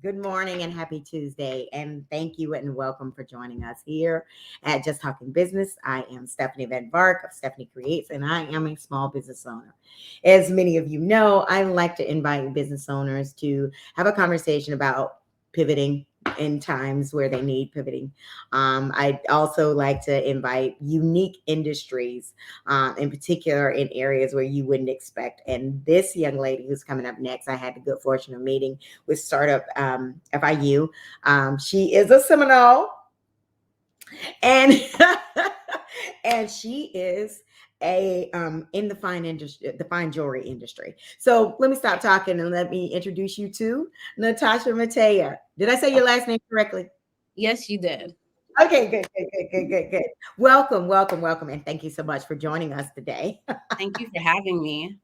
Good morning and happy Tuesday. And thank you and welcome for joining us here at Just Talking Business. I am Stephanie Van Vark of Stephanie Creates, and I am a small business owner. As many of you know, I like to invite business owners to have a conversation about pivoting in times where they need pivoting. I also like to invite unique industries, in particular in areas where you wouldn't expect. And this young lady who's coming up next, I had the good fortune of meeting with Startup FIU. She is a Seminole, and and she is a in the fine industry, the fine jewelry industry. So let me stop talking and let me introduce you to Natacha Metayer. Did I say your last name correctly? Yes, you did. Okay, good. Welcome, welcome, welcome, and thank you so much for joining us today. Thank you for having me.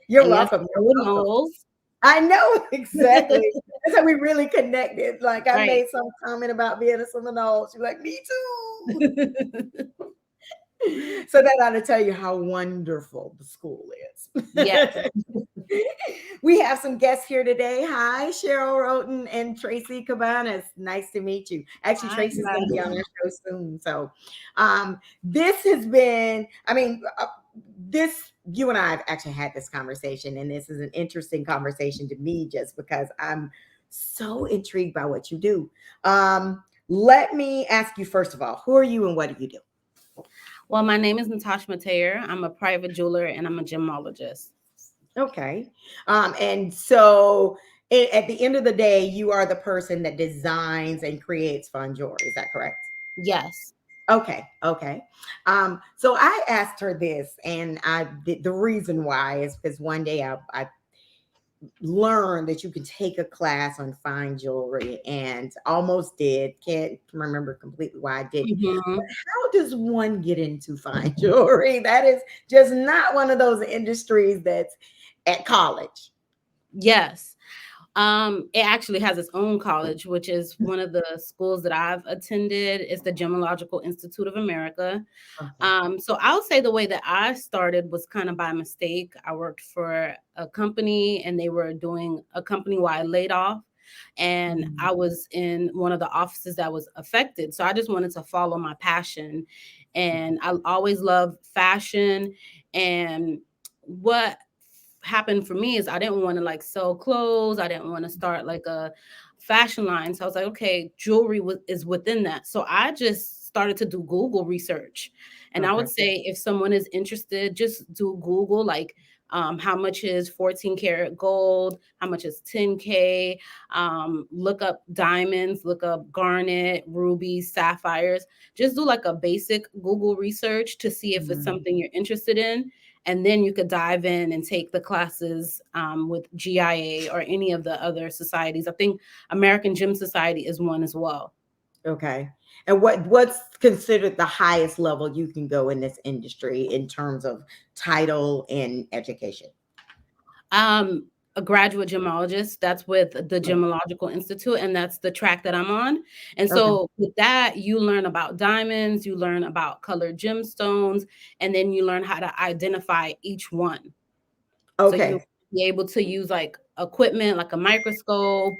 You're And yes, welcome. You're who welcome. knows? I know exactly. That's how we really connected. Like I Right. made some comment about being a Seminole. She's like, me too. So that ought to tell you how wonderful the school Yes. is. We have some guests here today. Hi, Cheryl Roten and Tracy Cabanas. Nice to meet you. Actually, Hi, Tracy's going to be on guys. our show soon. So, this has been, this, you and I have actually had this conversation, and this is an interesting conversation to me just because I'm so intrigued by what you do. Let me ask you, first of all, who are you and what do you do? Well, my name is Natacha Metayer. I'm a private jeweler and I'm a gemologist. Okay. And so at the end of the day, you are the person that designs and creates fine jewelry. Is that correct? Yes. Okay. So I asked her this, and the reason why is because one day I learned that you can take a class on fine jewelry and almost did. Can't remember completely why I didn't. hmm But how does one get into fine jewelry? That is just not one of those industries that's at college. Yes. It actually has its own college, which is one of the schools that I've attended. It's the Gemological Institute of America. Okay. So I would say the way that I started was kind of by mistake. I worked for a company and they were doing a company-wide laid off. And Mhm. I was in one of the offices that was affected. So I just wanted to follow my passion. And I always loved fashion. And what happened for me is I didn't want to like sell clothes. I didn't want to start like a fashion line. So I was like, okay, jewelry is within that. So I just started to do Google research. And I Okay. would say if someone is interested, just do Google like how much is 14 karat gold, how much is 10K, look up diamonds, look up garnet, rubies, sapphires. Just do like a basic Google research to see if it's Mhm. something you're interested in, and then you could dive in and take the classes with GIA or any of the other societies. I think American Gym Society is one as well. Okay. And what's considered the highest level you can go in this industry in terms of title and education? A graduate gemologist. That's with the Gemological Institute, and that's the track that I'm on. And Okay. so with that, you learn about diamonds, you learn about colored gemstones, and then you learn how to identify each one. So you'll Okay. be able to use like equipment like a microscope,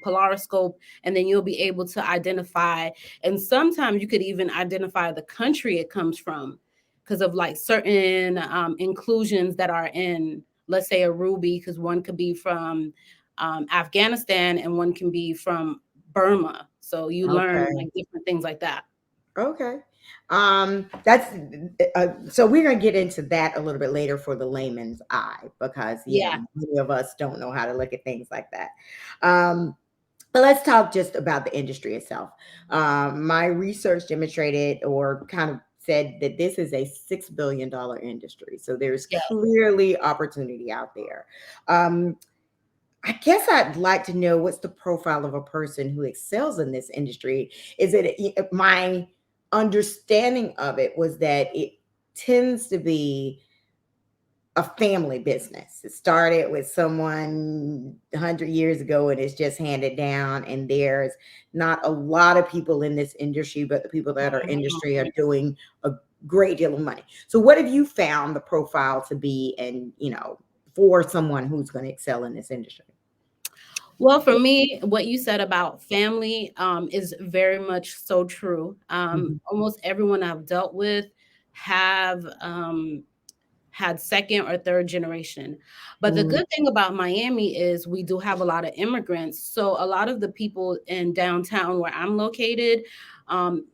polariscope, and then you'll be able to identify. And sometimes you could even identify the country it comes from because of like certain inclusions that are in, let's say, a ruby, because one could be from Afghanistan and one can be from Burma. So you learn Okay. like different things like that. Okay. That's so we're gonna get into that a little bit later for the layman's eye because Yeah. many of us don't know how to look at things like that. Um, but let's talk just about the industry itself. My research demonstrated or kind of said that this is a $6 billion industry. So there's Yeah. clearly opportunity out there. Um, I guess I'd like to know what's the profile of a person who excels in this industry. Is it my understanding of it was that it tends to be a family business. It started with someone 100 years ago and it's just handed down. And there's not a lot of people in this industry, but the people that are industry are doing a great deal of money. So, what have you found the profile to be, and for someone who's going to excel in this industry? Well, for me, what you said about family is very much so true. Mhm. Almost everyone I've dealt with have had second or third generation. But the Mm, good thing about Miami is we do have a lot of immigrants. So a lot of the people in downtown where I'm located,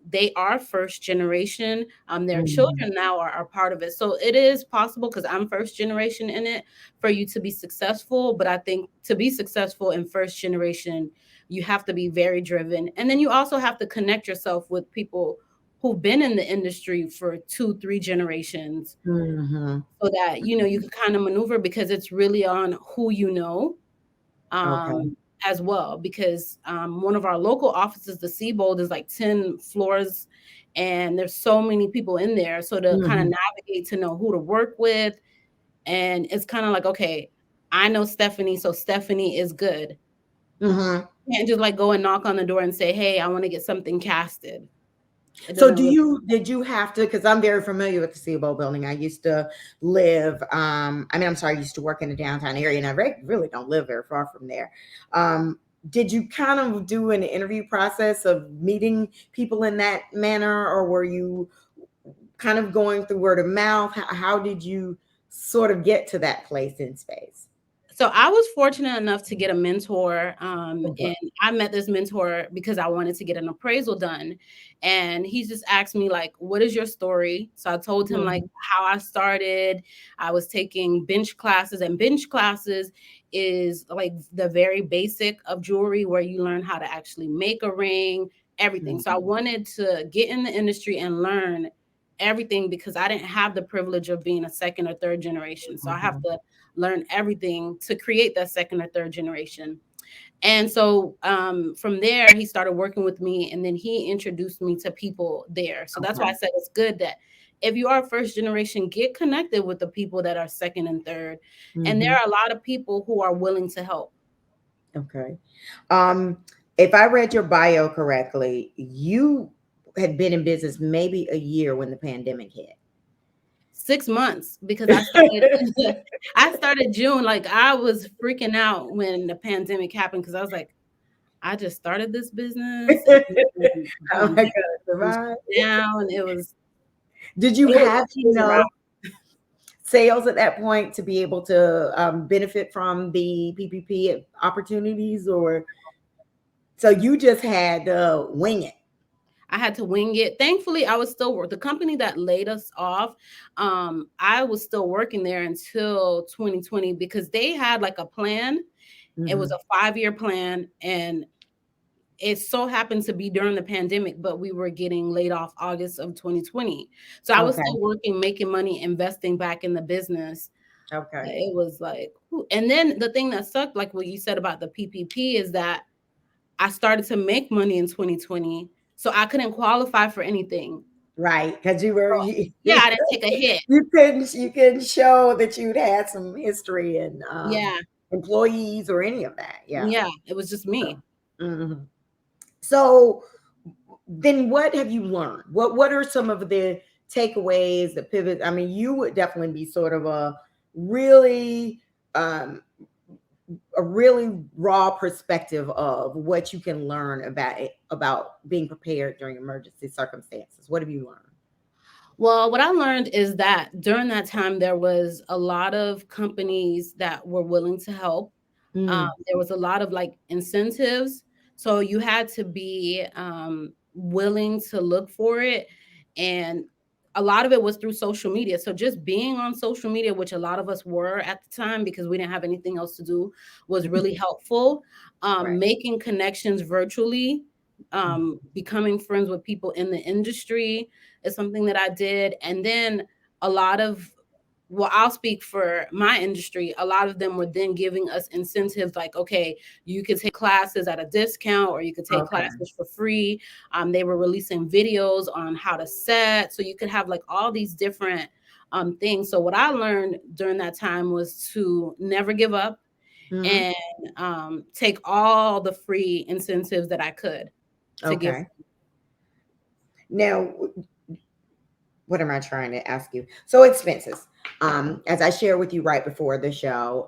they are first generation. Their mhm, children now are part of it. So it is possible because I'm first generation in it for you to be successful. But I think to be successful in first generation, you have to be very driven. And then you also have to connect yourself with people who've been in the industry for two, three generations mhm. so that you can kind of maneuver because it's really on who you know Okay. as well because one of our local offices, the Seabold, is like 10 floors and there's so many people in there, so to kind of Mhm, navigate to know who to work with, and it's kind of like, okay, I know Stephanie, so Stephanie is good. mhm. You can't just like go and knock on the door and say, hey, I want to get something casted. It So doesn't really. did you have to, because I'm very familiar with the SIBO building. I used to live, I mean, I'm sorry, I used to work in the downtown area and I really don't live very far from there. Um, did you kind of do an interview process of meeting people in that manner, or were you kind of going through word of mouth? How did you sort of get to that place in space? So I was fortunate enough to get a mentor, Oh, good. and I met this mentor because I wanted to get an appraisal done, and he just asked me like, "What is your story?" So I told him like Mhm, how I started. I was taking bench classes, and bench classes is like the very basic of jewelry where you learn how to actually make a ring, everything. So I mhm, wanted to get in the industry and learn everything because I didn't have the privilege of being a second or third generation. So I have mhm. to learn everything to create that second or third generation. And so from there, he started working with me and then he introduced me to people there. So that's why I Okay. said it's good that if you are first generation, get connected with the people that are second and third. And there Mhm. are a lot of people who are willing to help. Okay. Um, if I read your bio correctly, you had been in business maybe a year when the pandemic hit. 6 months because I started I started June. Like I was freaking out when the pandemic happened because I was like, I just started this business and the How am I pandemic gonna was survive? down. Did you have It was a enough rock. sales at that point to be able to benefit from the PPP opportunities, or so you just had to wing it? I had to wing it. Thankfully, I was still the company that laid us off. I was still working there until 2020 because they had like a plan. It was Hmm. a 5-year plan, and it so happened to be during the pandemic, but we were getting laid off August of 2020. So I was Okay. still working, making money, investing back in the business. Okay. It was like, whew. And then the thing that sucked, like what you said about the PPP, is that I started to make money in 2020, so I couldn't qualify for anything. Right, because you were So, yeah, I didn't take a hit. you couldn't show that you'd had some history and Yeah, employees or any of that. Yeah. yeah, it was just me. Mhm. So then what have you learned? What are some of the takeaways, the pivots? I mean, you would definitely be sort of really um a really raw perspective of what you can learn about being prepared during emergency circumstances. What have you learned? Well, what I learned is that during that time, there was a lot of companies that were willing to help. Mm, There was a lot of like incentives. So you had to be willing to look for it. And a lot of it was through social media. So just being on social media, which a lot of us were at the time because we didn't have anything else to do, was really helpful. right. Making connections virtually, Mm, becoming friends with people in the industry is something that I did. And then a lot of, well, I'll speak for my industry. A lot of them were then giving us incentives like, okay, you could take classes at a discount or you could take okay. classes for free. They were releasing videos on how to set. So you could have like all these different things. So what I learned during that time was to never give up Hmm. and take all the free incentives that I could to give. Okay. Now, what am I trying to ask you? So expenses. As I shared with you right before the show,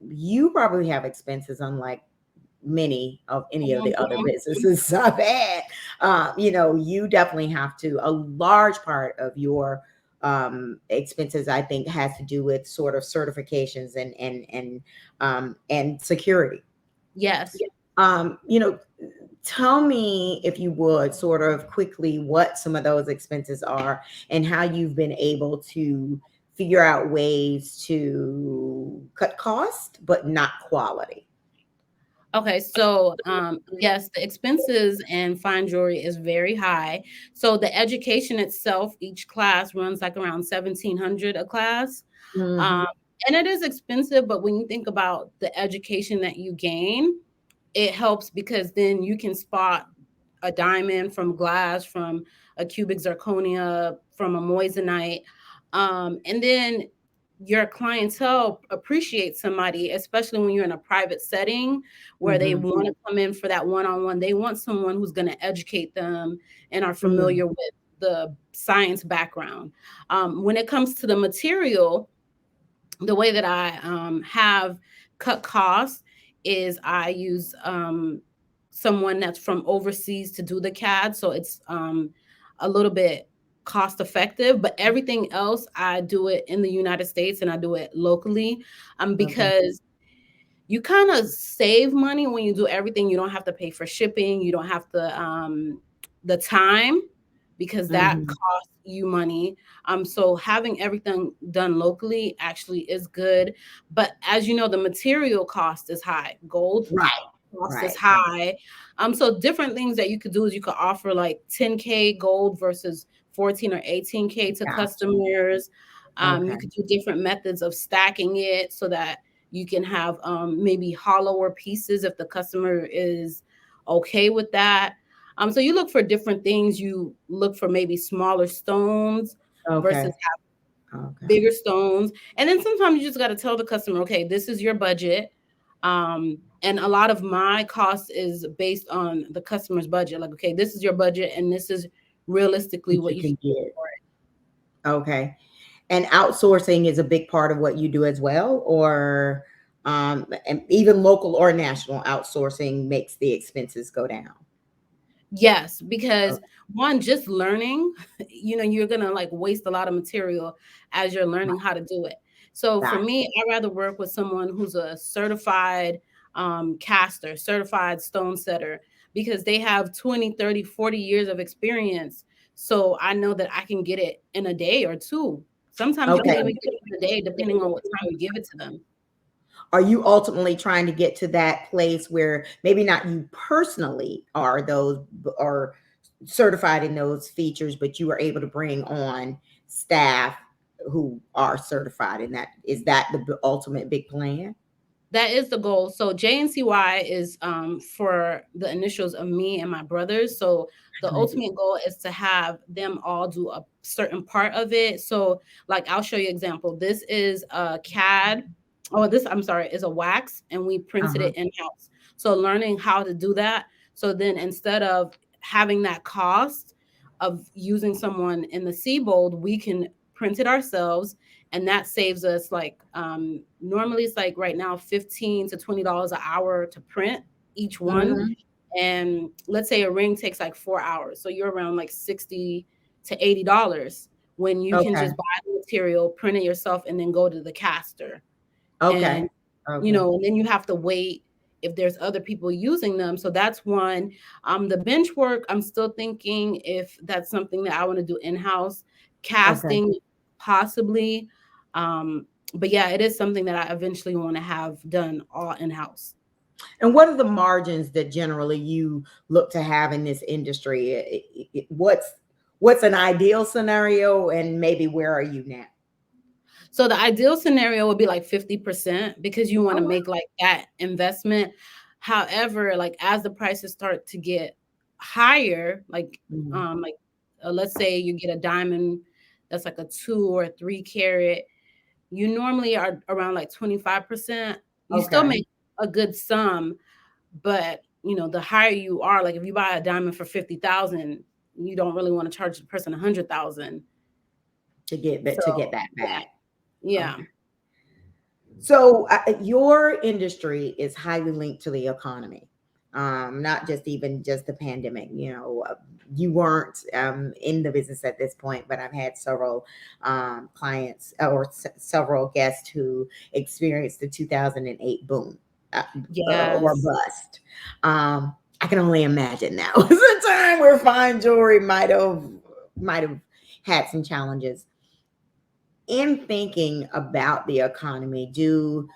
you probably have expenses unlike many of any of the other Mhm. businesses I've had. You definitely have to, a large part of your expenses, I think, has to do with sort of certifications and security. Yes. Um, you know, Tell me, if you would, sort of quickly what some of those expenses are and how you've been able to figure out ways to cut cost, but not quality. Okay, so yes, the expenses in fine jewelry is very high. So the education itself, each class runs like around 1,700 a class. Um, Hmm. and it is expensive, but when you think about the education that you gain, it helps because then you can spot a diamond from glass, from a cubic zirconia, from a moissanite. And then your clientele appreciates somebody, especially when you're in a private setting where they Hmm. want to come in for that one-on-one. They want someone who's going to educate them and are Mm. familiar with the science background. When it comes to the material, the way that I have cut costs is I use someone that's from overseas to do the CAD, so it's a little bit cost effective. But everything else, I do it in the United States and I do it locally, Okay. because you kind of save money when you do everything. You don't have to pay for shipping. You don't have to the time, because that Hmm. costs you money. So having everything done locally actually is good. But as you know, the material cost is high. Gold Right. cost is Right. high. So different things that you could do is you could offer like 10K gold versus 14 or 18K to Yeah. customers. You Okay. could do different methods of stacking it so that you can have maybe hollower pieces if the customer is okay with that. So you look for different things. You look for maybe smaller stones versus Okay. Okay. bigger stones. And then sometimes you just got to tell the customer, okay, this is your budget. And a lot of my cost is based on the customer's budget. Like, okay, this is your budget and this is realistically That what you you can can get get. for it. Okay. And outsourcing is a big part of what you do as well, or and even local or national outsourcing makes the expenses go down. Yes, because Okay. one, just learning, you're gonna like waste a lot of material as you're learning how to do it. So for Got me, I rather work with someone who's a certified caster, certified stone setter, because they have 20, 30, 40 years of experience. So I know that I can get it in a day or two. it. Sometimes you can Okay. even get it in a day, depending on what time you give it to them. Are you ultimately trying to get to that place where maybe not you personally are those or certified in those features, but you are able to bring on staff who are certified in that? Is that the ultimate big plan? That is the goal. So JNCY is for the initials of me and my brothers. So the Right. ultimate goal is to have them all do a certain part of it. So like I'll show you example. This is a CAD. Oh, this I'm sorry, is a wax, and we printed Uh-huh. it in house. So learning how to do that. So then instead of having that cost of using someone in the Seabold, we can print it ourselves, and that saves us like normally it's like right now $15 to $20 an hour to print each one. Mhm. And let's say a ring takes like 4 hours, so you're around like $60 to $80 when you can Okay. just buy the material, print it yourself, and then go to the caster. And Okay. Okay. and then you have to wait if there's other people using them. So that's one. The bench work, I'm still thinking if that's something that I want to do in-house. Okay. Casting, possibly. But yeah, it is something that I eventually want to have done all in-house. And what are the margins that generally you look to have in this industry? What's an ideal scenario, and maybe where are you now? So the ideal scenario would be like 50% because you want Oh, to wow. make like that investment. However, like as the prices start to get higher, Mhm. like let's say you get a diamond that's like a 2 or 3 carat, you normally are around like 25%. You still Okay. make a good sum, but the higher you are, like if you buy a diamond for 50,000, you don't really want to charge the person 100,000. To So get that yeah, back. yeah. Okay. So your industry is highly linked to the economy. not just even just the pandemic. You weren't in the business at this point, but I've had several clients or several guests who experienced the 2008 boom or Yes. bust. I can only imagine that was a time where fine jewelry might have had some challenges. In thinking about the economy, do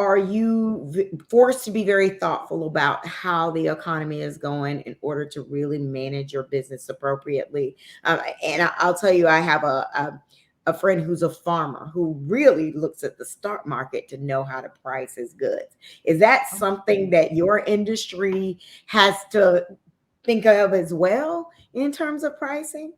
are you forced to be very thoughtful about how the economy is going in order to really manage your business appropriately? I'll tell you, I have a friend who's a farmer who really looks at the stock market to know how to price his goods. Is that something that your industry has to think of as well in terms of pricing?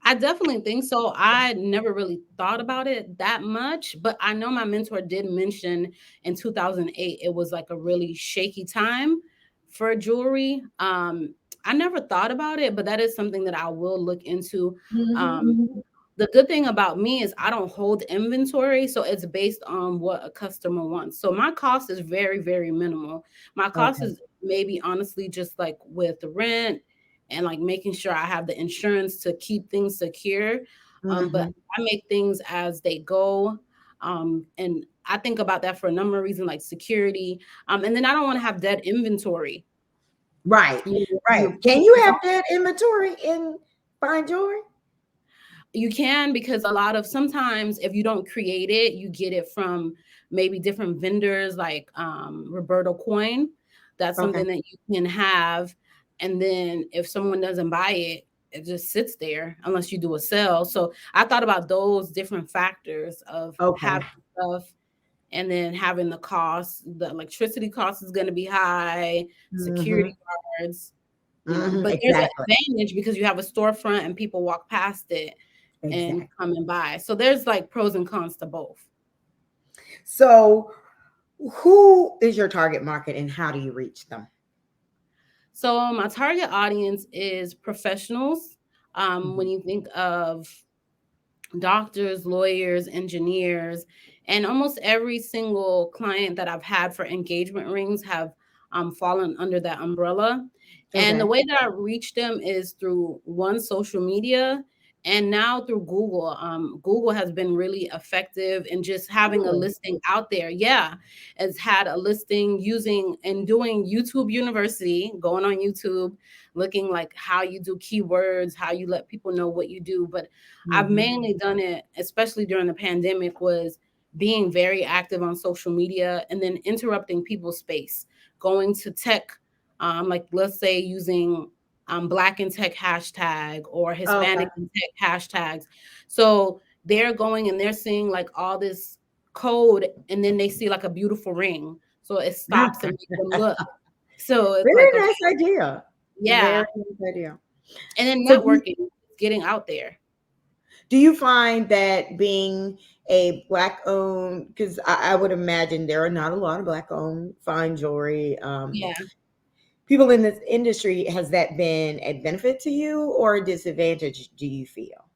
I definitely think so. I never really thought about it that much, but I know my mentor did mention in 2008 it was like a really shaky time for jewelry. I never thought about it, but that is something that I will look into. Um, Mhm. the good thing about me is I don't hold inventory, so it's based on what a customer wants. So my cost is very, very minimal. My cost Okay. is maybe honestly just like with the rent and like making sure I have the insurance to keep things secure. But Mhm. I make things as they go. And I think about that for a number of reasons, like security. And then I don't want to have dead inventory. Right. Right. You Can put you things have that inventory in fine jewelry? You can, because a lot of sometimes if you don't create it, you get it from maybe different vendors like Roberto Coin. That's Okay. something that you can have. And then if someone doesn't buy it, it just sits there unless you do a sale. So I thought about those different factors of Okay. having stuff and then having the cost. The electricity cost is going to be high, security Mhm. guards, Mhm. but there's an Exactly. advantage because you have a storefront and people walk past it and Exactly. come and buy. So there's like pros and cons to both. So, who is your target market and how do you reach them? So my target audience is professionals. When Mhm. you think of doctors, lawyers, engineers, and almost every single client that I've had for engagement rings have fallen under that umbrella. And the Okay. way that I reach them is through one social media and now through Google. Google has been really effective in just having a Really? listing out there. Yeah, it's had a listing using and doing YouTube University, going on YouTube, looking like how you do keywords, how you let people know what you do. But I've Mhm. mainly done it, especially during the pandemic, was being very active on social media and then interrupting people's space, going to tech, like let's say using Black in Tech hashtag or Okay. Hispanic in Tech hashtags. So they're going and they're seeing like all this code and then they see like a beautiful ring. So it stops and makes them look. So it's Very like, okay, nice idea. Very yeah. nice idea. And then So, networking, getting out there. do you find that being a black owned, because I would imagine there are not a lot of black owned fine jewelry Yeah. people in this industry, has that been a benefit to you or a disadvantage, do you feel?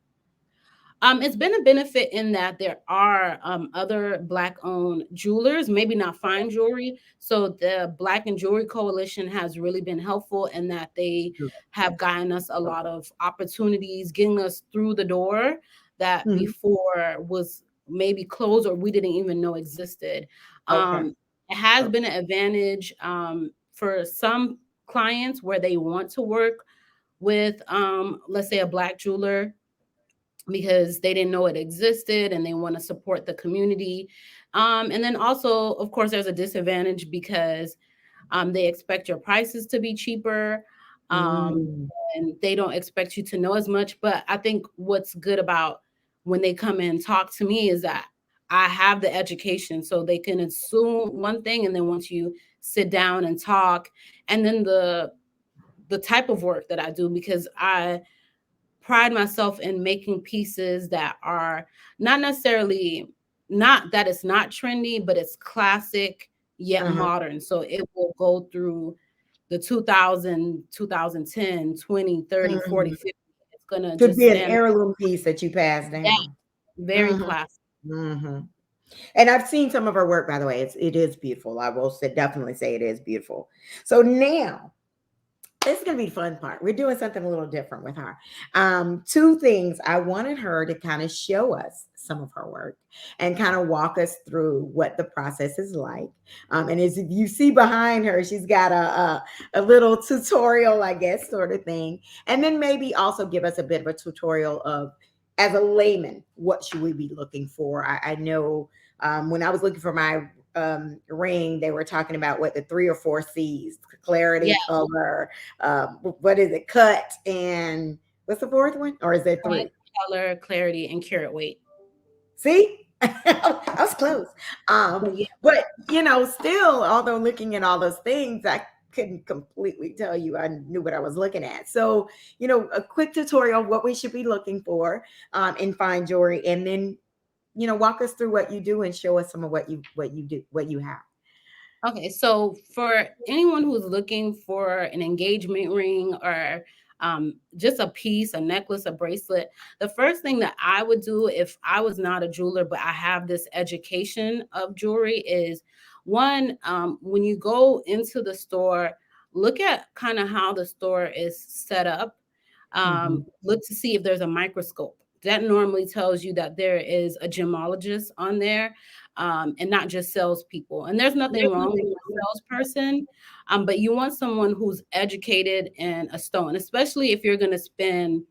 It's been a benefit in that there are other Black-owned jewelers, maybe not fine jewelry. So the Black and Jewelry Coalition has really been helpful in that they have gotten us a lot of opportunities, getting us through the door that Mhm. before was maybe closed or we didn't even know existed. Okay. It has Okay. been an advantage for some clients where they want to work with, let's say, a Black jeweler because they didn't know it existed and they want to support the community. And then also, of course, there's a disadvantage because they expect your prices to be cheaper, um, Mm. and they don't expect you to know as much. But I think what's good about when they come and talk to me is that I have the education, so they can assume one thing, and then once you sit down and talk, and then the type of work that I do, because I pride myself in making pieces that are not necessarily, not that it's not trendy, but it's classic yet Uh-huh. modern. So it will go through the 2000, 2010, 20, 30, 40, Mhm. 50. It's going to Could just be an stand. heirloom piece that you pass Yeah, down. very Mhm. classic. Mhm. And I've seen some of her work, by the way. It is beautiful. I will say, definitely say it is beautiful. So now this is going to be the fun part. We're doing something a little different with her. Two things. I wanted her to kind of show us some of her work and kind of walk us through what the process is like. And as you see behind her, she's got a little tutorial, I guess, sort of thing. And then maybe also give us a bit of a tutorial of, as a layman, what should we be looking for? I know when I was looking for my ring, they were talking about what the 3 or 4 C's: Yeah, clarity, color, what is it, cut, and what's the fourth one? Or is there print, three? color, clarity, and carat weight. See, I was close. So yeah. But still, although looking at all those things, I couldn't completely tell you I knew what I was looking at. So, a quick tutorial of what we should be looking for in fine jewelry, and then walk us through what you do and show us some of what you do, what you have. Okay, so for anyone who's looking for an engagement ring or just a piece, a necklace, a bracelet, the first thing that I would do if I was not a jeweler, but I have this education of jewelry is one, when you go into the store, look at kind of how the store is set up. Hmm. Look to see if there's a microscope. That normally tells you that there is a gemologist on there, and not just salespeople. And there's nothing wrong with a salesperson, but you want someone who's educated in a stone, especially if you're going to spend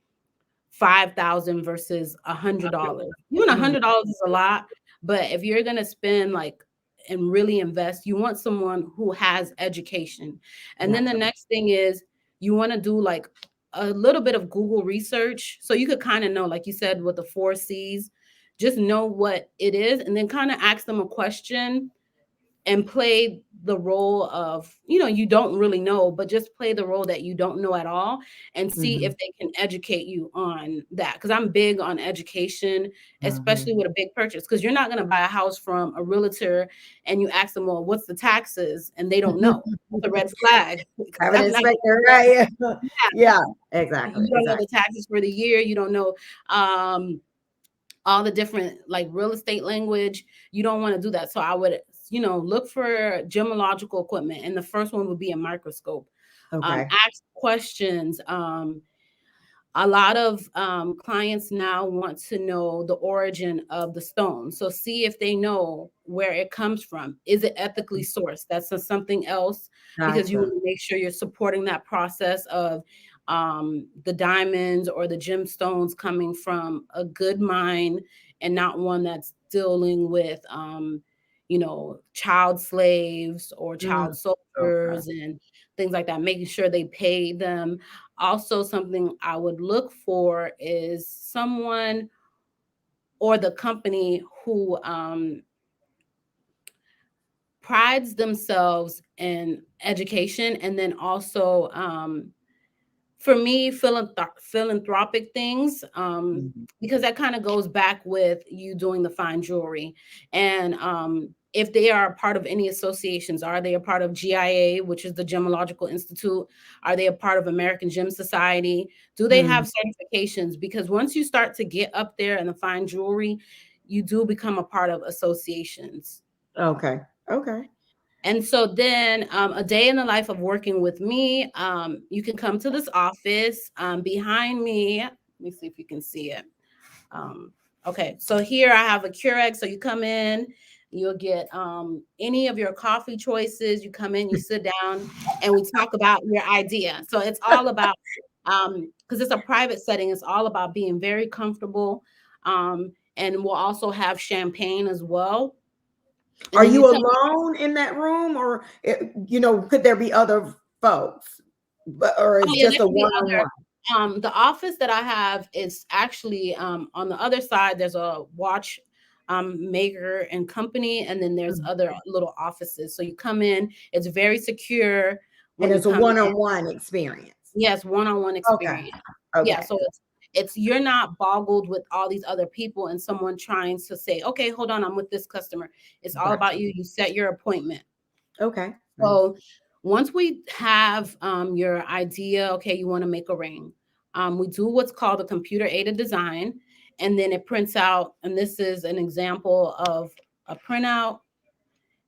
5,000 versus $100. Even Hmm. $100 is a lot, but if you're going to spend like and really invest, you want someone who has education. And then the Gotcha. next thing is you want to do like a little bit of Google research so you could kind of know, like you said, with the 4 C's, just know what it is and then kind of ask them a question and play the role of, you don't really know, but just play the role that you don't know at all and see Hmm. if they can educate you on that. Because I'm big on education, Hmm. especially with a big purchase, because you're not going to buy a house from a realtor and you ask them, well, what's the taxes? And they don't know. That's a red flag. Because Have an I'm not inspector, gonna right? yeah, Yeah, exactly, you don't know the exactly. taxes for the year. You don't know all the different like real estate language. You don't want to do that. So I would, look for gemological equipment. And the first one would be a microscope. Okay. Ask questions. A lot of clients now want to know the origin of the stone. So see if they know where it comes from. Is it ethically sourced? That's something else because you Gotcha. want to make sure you're supporting that process of the diamonds or the gemstones coming from a good mine and not one that's dealing with, child slaves or Mm, child okay. soldiers and things like that, making sure they pay them. Also, something I would look for is someone or the company who prides themselves in education and then also for me, philanthropic things, Mhm. because that kind of goes back with you doing the fine jewelry. And if they are a part of any associations, are they a part of GIA, which is the Gemological Institute? Are they a part of American Gem Society? Do they Mm, have certifications? Because once you start to get up there in the fine jewelry, you do become a part of associations. okay. Okay. And so then a day in the life of working with me, you can come to this office behind me. Let me see if you can see it. Um, okay, so here I have a Keurig. So you come in, you'll get any of your coffee choices. You come in, you sit down, and we talk about your idea. So it's all about, because it's a private setting, it's all about being very comfortable. And we'll also have champagne as well. And Are then you you tell alone in that room, or could there be other folks, or Oh is yeah, just there a could be one-on-one? other. The office that I have is actually on the other side. There's a watch maker and company, and then there's Mhm. other little offices. So you come in, it's very secure And when you it's a come in. one-on-one experience. Yes, one-on-one Okay. experience. Yeah, Okay. so it's you're not boggled with all these other people and someone trying to say, okay, hold on, I'm with this customer. It's all about Gotcha. you. You set your appointment. Okay. Nice. So once we have your idea, okay, you want to make a ring, we do what's called a computer aided design, and then it prints out. And this is an example of a printout,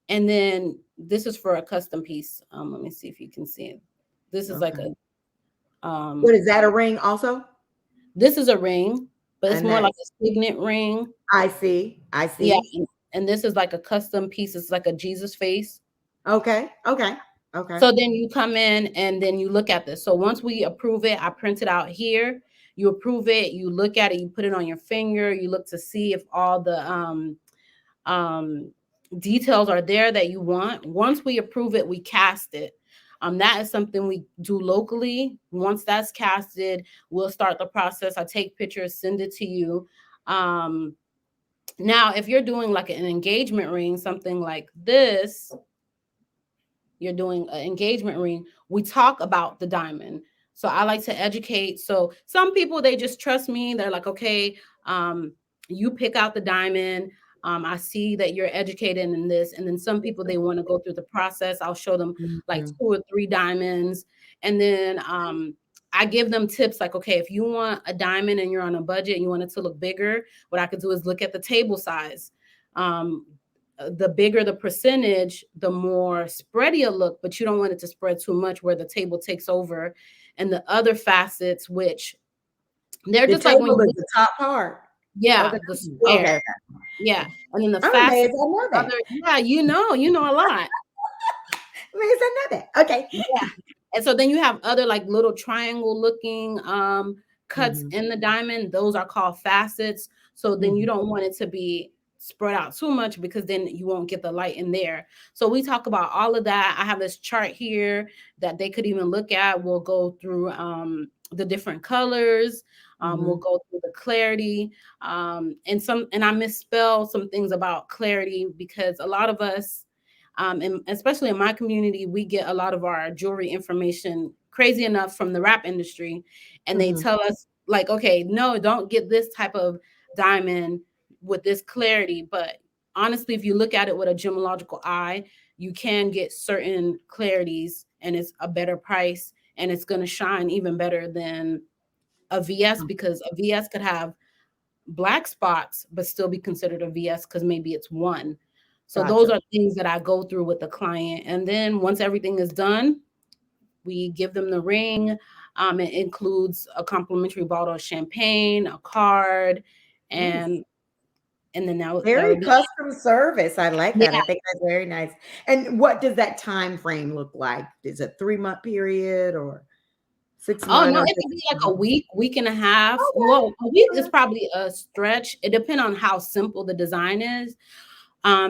and then this is for a custom piece. Let me see if you can see it. This is like Okay. a What is that, a ring also? this is a ring, but it's And more like that's, a signet ring. I see. I Yeah, see. and this is like a custom piece. It's like a Jesus face. Okay. Okay. Okay. So then you come in and then you look at this. So once we approve it, I print it out here. You approve it, you look at it, you put it on your finger, you look to see if all the um, details are there that you want. Once we approve it, we cast it. That is something we do locally. Once that's casted, we'll start the process. I take pictures, send it to you. Um, Now, if you're doing like an engagement ring, something like this, you're doing an engagement ring, we talk about the diamond. So I like to educate. So some people, they just trust me. They're like, okay, um, you pick out the diamond. I see that you're educated in this. And then some people, they want to go through the process. I'll show them like Mhm. 2 or 3 diamonds. And then I give them tips like, okay, if you want a diamond and you're on a budget and you want it to look bigger, what I could do is look at the table size. Um, the bigger the percentage, the more spready it look, but you don't want it to spread too much where the table takes over. And the other facets, which they're The just like when table you is look, the top part of yeah, the the diamond. Okay. square, Okay. yeah, and then the I'm amazed facets, I know that. other, yeah, you know a lot. Amazed I know that. Okay. Yeah. And so then you have other like little triangle looking cuts Hmm. in the diamond. Those are called facets. So then you Hmm. don't want it to be spread out too much because then you won't get the light in there. So we talk about all of that. I have this chart here that they could even look at. We'll go through the different colors. We'll Hmm. go through the clarity. And I misspell some things about clarity because a lot of us and especially in my community, we get a lot of our jewelry information crazy enough from the rap industry. And they Hmm. tell us, like, okay, no, don't get this type of diamond with this clarity. But honestly, if you look at it with a gemological eye, you can get certain clarities and it's a better price and it's going to shine even better than a VS because a VS could have black spots, but still be considered a VS because maybe it's one. So those Gotcha. are things that I go through with the client. And then once everything is done, we give them the ring. It includes a complimentary bottle of champagne, a card, Nice. and then that Very would be custom service. I like yeah. that. I think that's very nice. And what does that time frame look like? Is it 3 month period or six Oh month no, or it just could be like a week, week and a half. okay. Well, a week is Okay. probably a stretch. It depends on how simple the design is.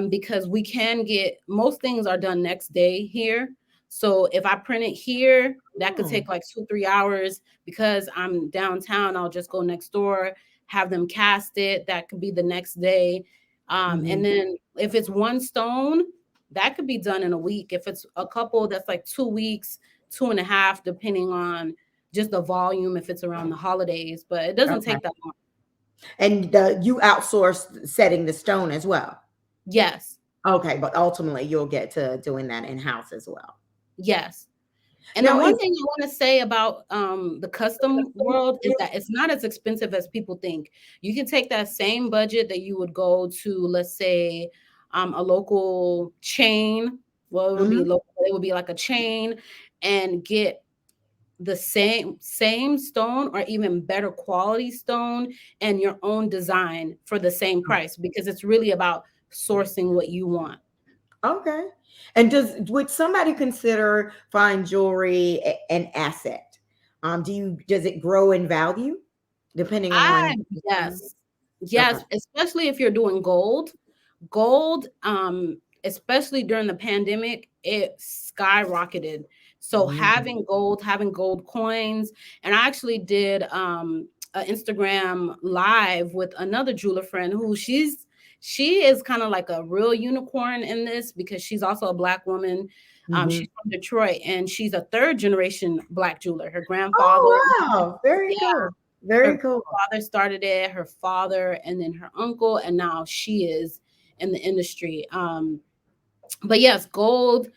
Because we can get most things are done next day here. So if I print it here, that could Oh, take like 2, 3 hours. Because I'm downtown, I'll just go next door, have them cast it. That could be the next day. And mhm. then if it's one stone, that could be done in a week. If it's a couple, that's like 2 weeks, 2.5, depending on just the volume, if it's around the holidays, but it doesn't Okay. take that long. And you outsource setting the stone as well. Yes, Okay, but ultimately you'll get to doing that in house as well. yes. And the Now, one is thing I want to say about the custom world is that it's not as expensive as people think. You can take that same budget that you would go to, let's say, a local chain. Well, it would be mhm. local. It would be like a chain, and get the same stone or even better quality stone and your own design for the same price because it's really about sourcing what you want. Okay. And would somebody consider fine jewelry an asset? Does it grow in value depending I on the stone? yes. Okay. Yes, especially if you're doing gold. Gold, especially during the pandemic, it skyrocketed. So Mhm. having gold coins, and I actually did an Instagram live with another jeweler friend who she is kind of like a real unicorn in this because she's also a black woman. She's Mhm. from Detroit and she's a third generation black jeweler. Her grandfather, Oh, wow. Very yeah, cool. her Very cool. father started it, her father, and then her uncle, and now she is in the industry. But yes, gold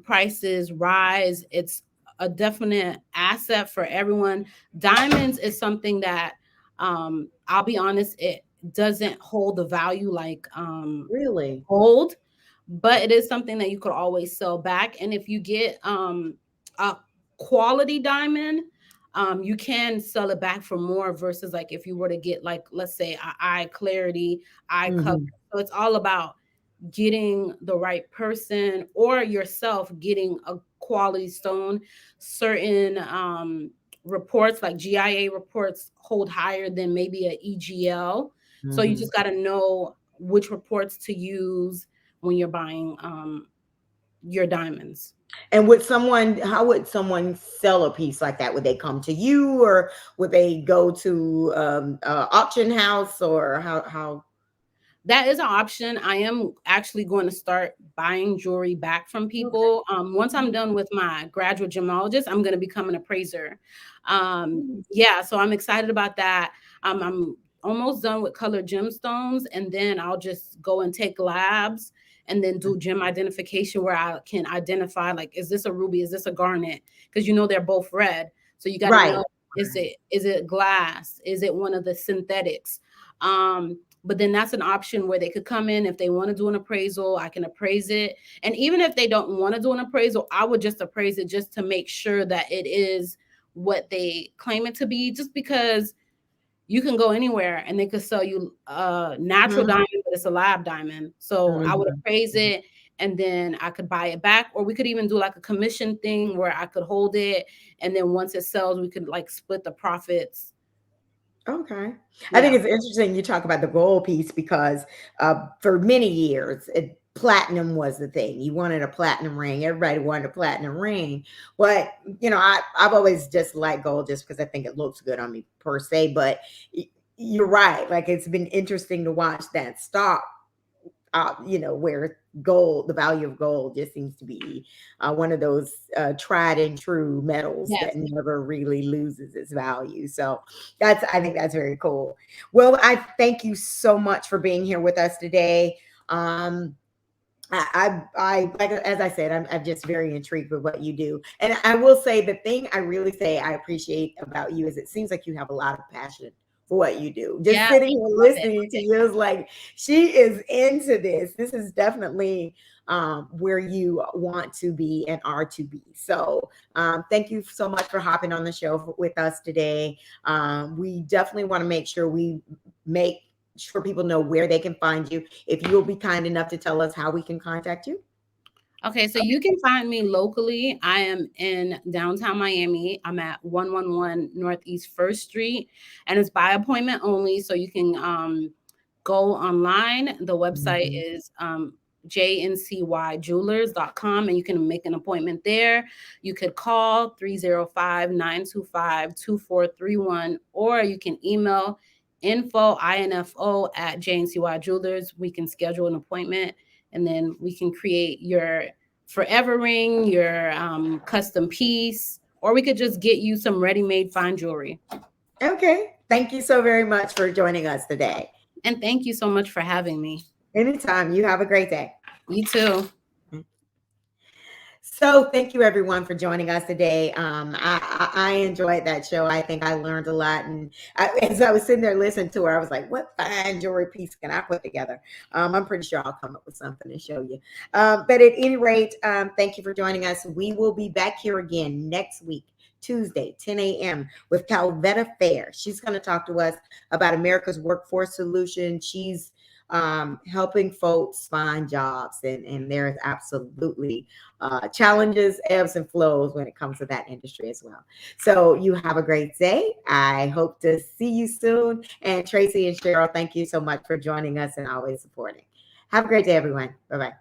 prices rise. It's a definite asset for everyone. Diamonds is something that I'll be honest, doesn't hold the value like Really? gold, but it is something that you could always sell back. And if you get a quality diamond, you can sell it back for more versus like if you were to get like, let's say, eye clarity, eye color. Hmm. So it's all about getting the right person or yourself getting a quality stone. Certain reports like GIA reports hold higher than maybe a EGL. So you Hmm. just got to know which reports to use when you're buying your diamonds. And would someone, how would someone sell a piece like that? Would they come to you, or would they go to auction house, or how? That is an option. I am actually going to start buying jewelry back from Okay. people. Once I'm done with my graduate gemologist, I'm going to become an appraiser. Yeah, so I'm excited about that. I'm almost done with colored gemstones, and then I'll just go and take labs and then do gem identification where I can identify like, is this a ruby? Is this a garnet? Because you know they're both red, so you got to Right. know, is it glass? Is it one of the synthetics? But then that's an option where they could come in if they want to do an appraisal. I can appraise it. And even if they don't want to do an appraisal, I would just appraise it just to make sure that it is what they claim it to be. Just because you can go anywhere and they could sell you a natural Mhm. diamond, but it's a lab diamond. So I would Mhm. appraise it and then I could buy it back. Or we could even do like a commission thing where I could hold it. And then once it sells, we could like split the profits. Okay. I think Yeah. it's interesting you talk about the gold piece because for many years, platinum was the thing. You wanted a platinum ring. Everybody wanted a platinum ring. But, I've always just liked gold just because I think it looks good on me per se. But you're right. Like, it's been interesting to watch that stock, where gold, the value of gold just seems to be one of those tried and true metals that Yes. never really loses its value. So I think that's very cool. Well, I thank you so much for being here with us today. Like as I said, I'm just very intrigued with what you do, and I will say the thing I really say I appreciate about you is it seems like you have a lot of passion for what you do. Just Yeah. sitting here Love it. listening to you is like she is into this. This is definitely where you want to be and are to be. So thank you so much for hopping on the show with us today. We definitely want to make sure we make sure people know where they can find you. If you'll be kind enough to tell us how we can contact you. Okay, so you can find me locally. I am in downtown Miami. I'm at 111 Northeast First Street, and it's by appointment only. So you can go online. The website Mhm. is JNCY Jewelers.com, and you can make an appointment there. You could call 305-925-2431, or you can email info at JNCY Jewelers. We can schedule an appointment and then we can create your forever ring, your custom piece, or we could just get you some ready-made fine jewelry. Okay. Thank you so very much for joining us today. And thank you so much for having me. Anytime. You have a great day. You too. So thank you everyone for joining us today. I enjoyed that show. I think I learned a lot, and as I was sitting there listening to her, I was like, "What fine jewelry piece can I put together?" I'm pretty sure I'll come up with something to show you. But at any rate, thank you for joining us. We will be back here again next week, Tuesday, 10 a.m. with Calvetta Fair. She's going to talk to us about America's workforce solution. She's helping folks find jobs, and there's absolutely challenges, ebbs and flows when it comes to that industry as well. So you have a great day. I hope to see you soon. And Tracy and Cheryl, thank you so much for joining us and always supporting. Have a great day, everyone. Bye bye.